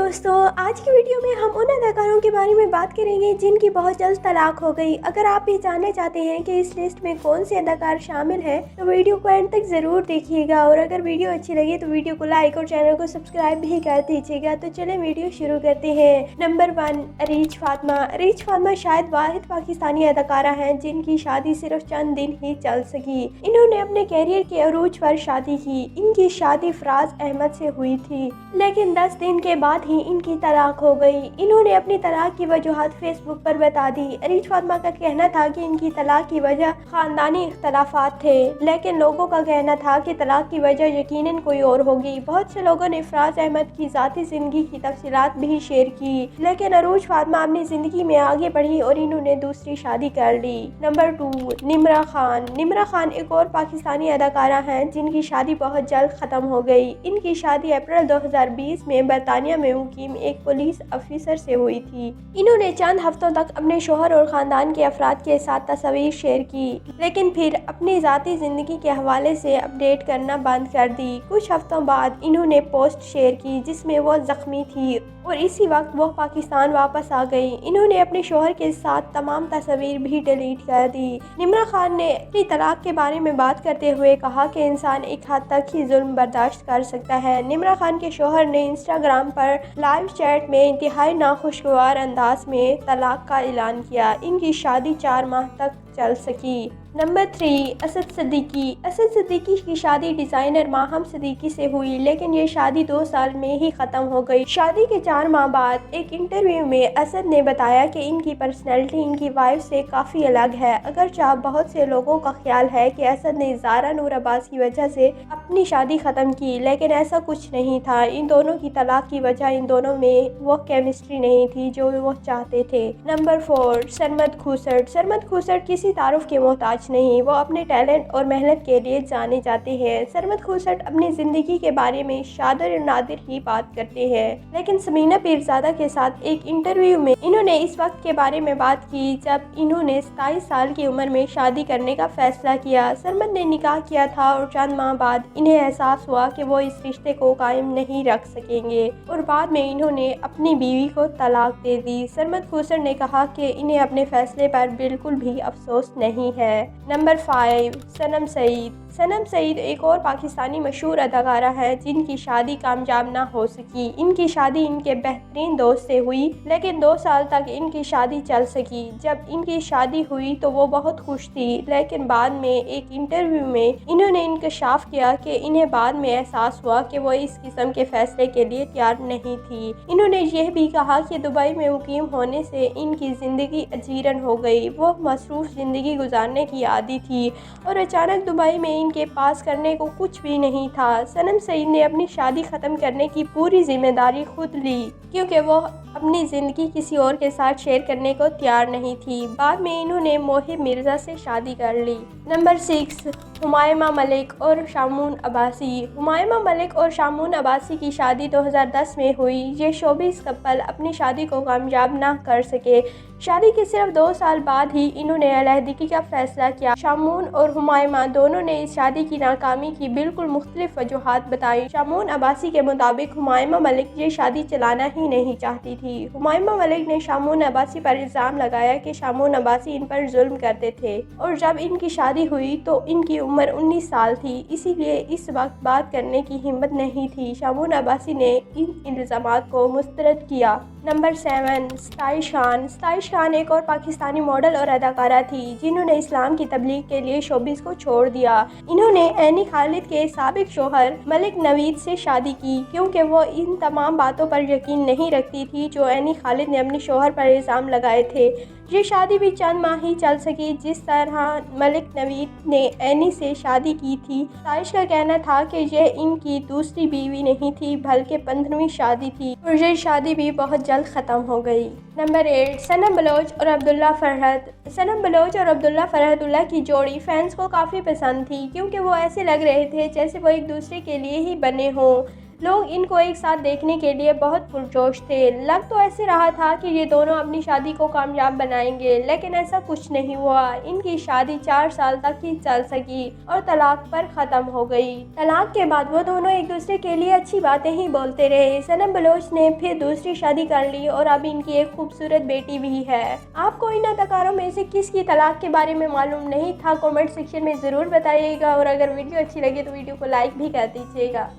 दोस्तों, आज की वीडियो में हम उन अदाकारों के बारे में बात करेंगे जिनकी बहुत जल्द तलाक हो गई। अगर आप भी जानना चाहते हैं कि इस लिस्ट में कौन से अदाकार शामिल हैं तो वीडियो को एंड तक ज़रूर देखिएगा और अगर वीडियो अच्छी लगे तो वीडियो को लाइक और चैनल को सब्सक्राइब भी कर दीजिएगा। तो चलें वीडियो शुरू करते हैं। नंबर 1, अरीज फातिमा। अरीज फातिमा शायद वाहिद पाकिस्तानी अदाकारा हैं जिनकी शादी सिर्फ चंद दिन ही चल सकी। इन्होंने अपने कैरियर के अरूज पर शादी की। इनकी शादी फराज अहमद से हुई थी, लेकिन 10 दिन के बाद ही इनकी तलाक हो गई। इन्होंने अपनी तलाक की वजूहत फेसबुक पर बता दी। अरीज फातिमा का कहना था कि इनकी तलाक की वजह खानदानी इख्तलाफात थे, लेकिन लोगों का कहना था कि तलाक की वजह यकीनन कोई और होगी। बहुत से लोगों ने फराज अहमद की ज़ाती ज़िंदगी की तफसीलात भी शेयर की, लेकिन अरूज फातिमा अपनी ज़िंदगी में आगे बढ़ी और इन्होंने दूसरी शादी कर ली। नंबर 2, निम्रा खान। निम्रा खान एक और पाकिस्तानी अदाकारा हैं जिनकी शादी बहुत जल्द ख़त्म हो गई। इनकी शादी अप्रैल 2020 में बरतानिया में मुकीम एक पुलिस अफसर से हुई थी। इन्होंने चंद हफ्तों तक अपने शोहर और ख़ानदान के अफराद के साथ तस्वीर शेयर की, लेकिन फिर अपनी ज़ाती ज़िंदगी के हवाले से अपडेट करना बंद कर दी। कुछ हफ्तों बाद इन्होंने पोस्ट शेयर की जिसमें वो ज़ख्मी थी और इसी वक्त वो पाकिस्तान वापस आ गई। इन्होंने अपने शोहर के साथ तमाम तस्वीर भी डिलीट कर दी। निम्रा खान ने अपनी तलाक के बारे में बात करते हुए कहा कि इंसान एक हद तक ही जुल्म बर्दाश्त कर सकता है। निम्रा खान के शोहर ने इंस्टाग्राम पर लाइव चैट में इंतहाई नाखुशगवार अंदाज में तलाक का ऐलान किया। इनकी शादी 4 माह तक चल सकी। नंबर 3, असद सिद्दीकी। असद सिद्दीकी की शादी डिज़ाइनर माहम सिद्दीकी से हुई, लेकिन ये शादी 2 साल में ही ख़त्म हो गई। शादी के 4 माह बाद एक इंटरव्यू में असद ने बताया कि इनकी पर्सनैलिटी इनकी वाइफ से काफ़ी अलग है। अगरचे बहुत से लोगों का ख्याल है कि असद ने ज़ारा नूर अब्बास की वजह से अपनी शादी ख़त्म की, लेकिन ऐसा कुछ नहीं था। इन दोनों की तलाक की वजह इन दोनों में वो केमिस्ट्री नहीं थी जो वो चाहते थे। नंबर 4, सरमद खूसट। सरमद खूसट किसी तारुफ के मोहताज नहीं, वो अपने टैलेंट और मेहनत के लिए जाने जाते हैं। सरमद खूसट अपनी ज़िंदगी के बारे में शादर और नादिर ही बात करते हैं, लेकिन समीना पीरज़ादा के साथ एक इंटरव्यू में इन्होंने इस वक्त के बारे में बात की जब इन्होंने 27 साल की उम्र में शादी करने का फैसला किया। सरमद ने निकाह किया था और चंद माह बाद इन्हें एहसास हुआ कि वो इस रिश्ते को कायम नहीं रख सकेंगे और बाद में इन्होंने अपनी बीवी को तलाक दे दी। सरमद खूसट ने कहा कि इन्हें अपने फैसले पर बिल्कुल भी अफसोस नहीं है। नंबर 5, सनम सईद। सनम सईद एक और पाकिस्तानी मशहूर अदाकारा है जिनकी शादी कामयाब ना हो सकी। इनकी शादी इनके बेहतरीन दोस्त से हुई, लेकिन 2 साल तक इनकी शादी चल सकी। जब इनकी शादी हुई तो वो बहुत खुश थी, लेकिन बाद में एक इंटरव्यू में इन्होंने इंकशाफ किया कि इन्हें बाद में एहसास हुआ कि वो इस किस्म के फैसले के लिए तैयार नहीं थी। इन्होंने यह भी कहा कि दुबई में मुकीम होने से इनकी ज़िंदगी अजीरन हो गई। वो मसरूफ़ ज़िंदगी गुजारने की आदी थी और अचानक दुबई में इनके पास करने को कुछ भी नहीं था। सनम सईद ने अपनी शादी ख़त्म करने की पूरी जिम्मेदारी खुद ली क्योंकि वो अपनी ज़िंदगी किसी और के साथ शेयर करने को तैयार नहीं थी। बाद में इन्होंने मोहिब मिर्ज़ा से शादी कर ली। नंबर 6, हुमायमा मलिक और शामून अब्बासी। हुमायमा मलिक और शामून अब्बासी की शादी 2010 में हुई। ये शोबिज़ कपल अपनी शादी को कामयाब ना कर सके। शादी के सिर्फ 2 साल बाद ही इन्होंने अलहदगी का फैसला किया। शामून और हुमायमा दोनों ने इस शादी की नाकामी की बिल्कुल मुख्तलिफ वजूहात बताई। शामून अब्बासी के मुताबिक हुमायमा मलिक ये शादी चलाना ही नहीं चाहती थी। हुमायमा मलिक ने शामून अब्बासी पर इल्ज़ाम लगाया कि शामून अब्बासी इन पर जुल्म करते थे और जब इनकी शादी हुई तो इनकी उम्र 19 साल थी, इसीलिए इस वक्त बात करने की हिम्मत नहीं थी। शामून अब्बासी ने इन इल्ज़ामात को मुस्तरद किया। नंबर 7, स्ताइश खान। स्ताइश खान एक और पाकिस्तानी मॉडल और अदाकारा थी जिन्होंने इस्लाम की तबलीग के लिए शोबिज़ को छोड़ दिया। इन्होंने एनी खालिद के साबिक शोहर मलिक नवीद से शादी की क्योंकि वो इन तमाम बातों पर यकीन नहीं रखती थी जो एनी खालिद ने अपने शोहर पर इल्ज़ाम लगाए थे। ये शादी भी चंद माह ही चल सकी। जिस तरह मलिक नवीद ने एनी से शादी की थी, साइश का कहना था कि यह इनकी दूसरी बीवी नहीं थी बल्कि 15वीं शादी थी और ये शादी भी बहुत जल्द ख़त्म हो गई। नंबर 8, सनम बलोच और अब्दुल्ला फरहत। सनम बलोच और अब्दुल्ला फरहतुल्लाह की जोड़ी फैंस को काफ़ी पसंद थी क्योंकि वो ऐसे लग रहे थे जैसे वो एक दूसरे के लिए ही बने हों। लोग इनको एक साथ देखने के लिए बहुत पुरजोश थे। लग तो ऐसे रहा था कि ये दोनों अपनी शादी को कामयाब बनाएंगे, लेकिन ऐसा कुछ नहीं हुआ। इनकी शादी 4 साल तक ही चल सकी और तलाक पर खत्म हो गई। तलाक के बाद वो दोनों एक दूसरे के लिए अच्छी बातें ही बोलते रहे। सनम बलोच ने फिर दूसरी शादी कर ली और अब इनकी एक खूबसूरत बेटी भी है। आपको इन अदाकारों में से किसकी तलाक के बारे में मालूम नहीं था? कमेंट सेक्शन में ज़रूर बताइएगा और अगर वीडियो अच्छी लगी तो वीडियो को लाइक भी कर दीजिएगा।